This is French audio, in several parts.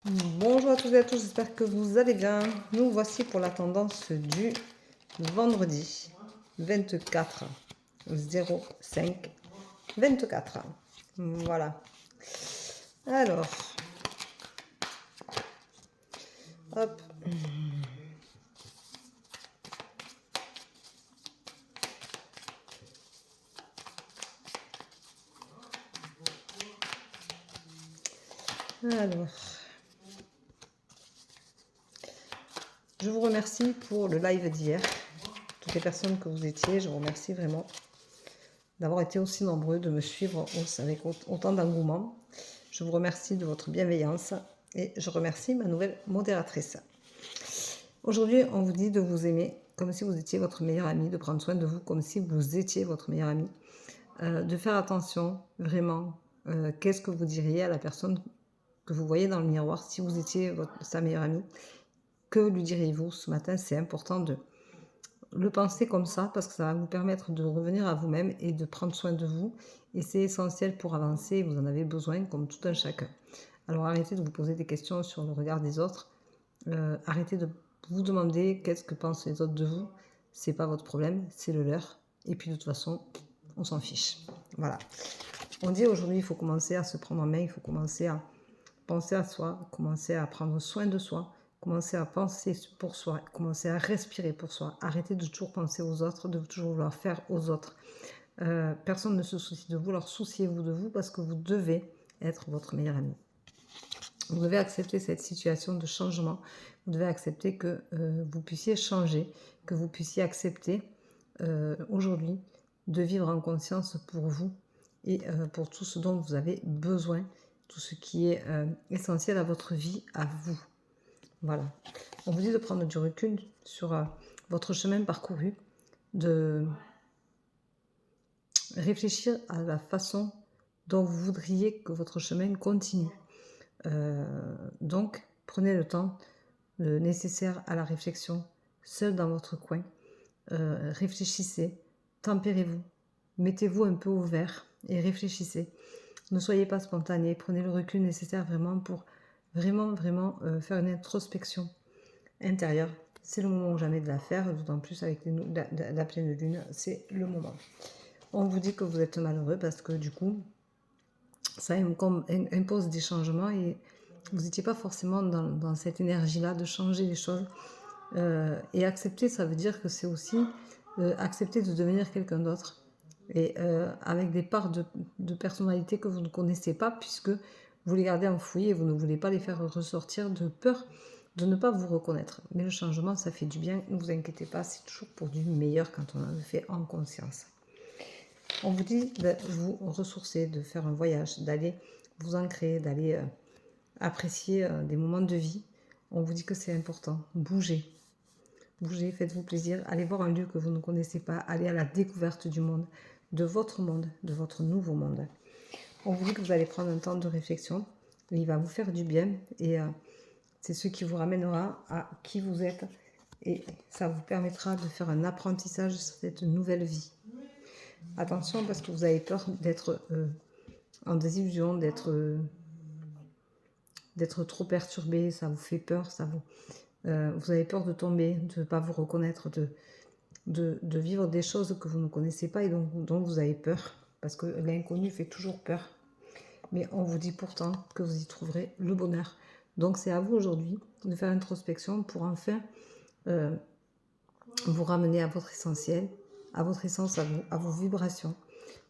Bonjour à toutes et à tous, j'espère que vous allez bien. Nous voici pour la tendance du vendredi 24 05 24. Voilà. Alors, hop. Alors, je vous remercie pour le live d'hier. Toutes les personnes que vous étiez, je vous remercie vraiment d'avoir été aussi nombreux, de me suivre avec autant d'engouement. Je vous remercie de votre bienveillance et je remercie ma nouvelle modératrice. Aujourd'hui, on vous dit de vous aimer comme si vous étiez votre meilleur ami, de prendre soin de vous comme si vous étiez votre meilleur ami, de faire attention vraiment. Qu'est-ce que vous diriez à la personne que vous voyez dans le miroir si vous étiez sa meilleure amie? Que lui diriez-vous ce matin? C'est important de le penser comme ça parce que ça va vous permettre de revenir à vous-même et de prendre soin de vous. Et c'est essentiel pour avancer, vous en avez besoin comme tout un chacun. Alors arrêtez de vous poser des questions sur le regard des autres. Arrêtez de vous demander qu'est-ce que pensent les autres de vous. C'est pas votre problème, c'est le leur. Et puis de toute façon, on s'en fiche. Voilà. On dit aujourd'hui, il faut commencer à se prendre en main, il faut commencer à penser à soi, commencer à prendre soin de soi, commencer à penser pour soi, commencer à respirer pour soi. Arrêtez de toujours penser aux autres, de toujours vouloir faire aux autres. Personne ne se soucie de vous, alors souciez-vous de vous parce que vous devez être votre meilleur ami. Vous devez accepter cette situation de changement. Vous devez accepter que vous puissiez changer, que vous puissiez accepter aujourd'hui de vivre en conscience pour vous et pour tout ce dont vous avez besoin, tout ce qui est essentiel à votre vie, à vous. Voilà. On vous dit de prendre du recul sur votre chemin parcouru, de réfléchir à la façon dont vous voudriez que votre chemin continue. Donc, prenez le temps nécessaire à la réflexion, seul dans votre coin. Réfléchissez, tempérez-vous, mettez-vous un peu au vert et réfléchissez. Ne soyez pas spontané, prenez le recul nécessaire vraiment pour vraiment faire une introspection intérieure. C'est le moment ou jamais de la faire, d'autant plus avec la pleine lune, c'est le moment. On vous dit que vous êtes malheureux parce que du coup, ça impose des changements et vous n'étiez pas forcément dans cette énergie-là de changer les choses. Et accepter, ça veut dire que c'est aussi accepter de devenir quelqu'un d'autre. Et avec des parts de personnalité que vous ne connaissez pas, puisque vous les gardez enfouies et vous ne voulez pas les faire ressortir de peur de ne pas vous reconnaître. Mais le changement, ça fait du bien, ne vous inquiétez pas, c'est toujours pour du meilleur quand on le fait en conscience. On vous dit de vous ressourcer, de faire un voyage, d'aller vous ancrer, d'aller apprécier des moments de vie. On vous dit que c'est important. Bougez. Bougez, faites-vous plaisir. Allez voir un lieu que vous ne connaissez pas. Allez à la découverte du monde, de votre nouveau monde. On vous dit que vous allez prendre un temps de réflexion. Il va vous faire du bien et c'est ce qui vous ramènera à qui vous êtes. Et ça vous permettra de faire un apprentissage sur cette nouvelle vie. Attention parce que vous avez peur d'être en désillusion, d'être trop perturbé, ça vous fait peur, vous avez peur de tomber, de ne pas vous reconnaître, de vivre des choses que vous ne connaissez pas et dont vous avez peur, parce que l'inconnu fait toujours peur. Mais on vous dit pourtant que vous y trouverez le bonheur. Donc c'est à vous aujourd'hui de faire introspection pour enfin vous ramener à votre essentiel, à votre essence, à vos vibrations.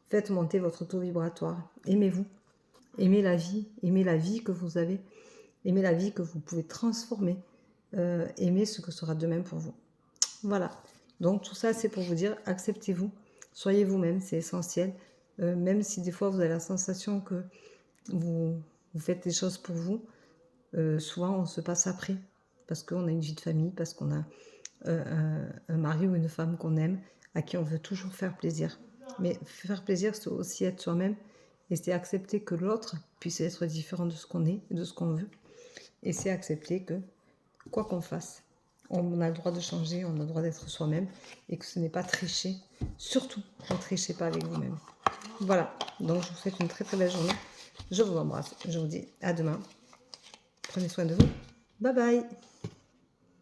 Faites monter votre taux vibratoire. Aimez-vous. Aimez la vie que vous avez. Aimez la vie que vous pouvez transformer. Aimez ce que sera demain pour vous. Voilà. Donc tout ça, c'est pour vous dire, acceptez-vous. Soyez vous-même, c'est essentiel. Même si des fois, vous avez la sensation que vous faites des choses pour vous, souvent, on se passe après. Parce qu'on a une vie de famille, parce qu'on a un mari ou une femme qu'on aime, à qui on veut toujours faire plaisir. Mais faire plaisir, c'est aussi être soi-même. Et c'est accepter que l'autre puisse être différent de ce qu'on est, de ce qu'on veut. Et c'est accepter que, quoi qu'on fasse, on a le droit de changer, on a le droit d'être soi-même. Et que ce n'est pas tricher. Surtout, ne trichez pas avec vous-même. Voilà. Donc, je vous souhaite une très très belle journée. Je vous embrasse. Je vous dis à demain. Prenez soin de vous. Bye bye.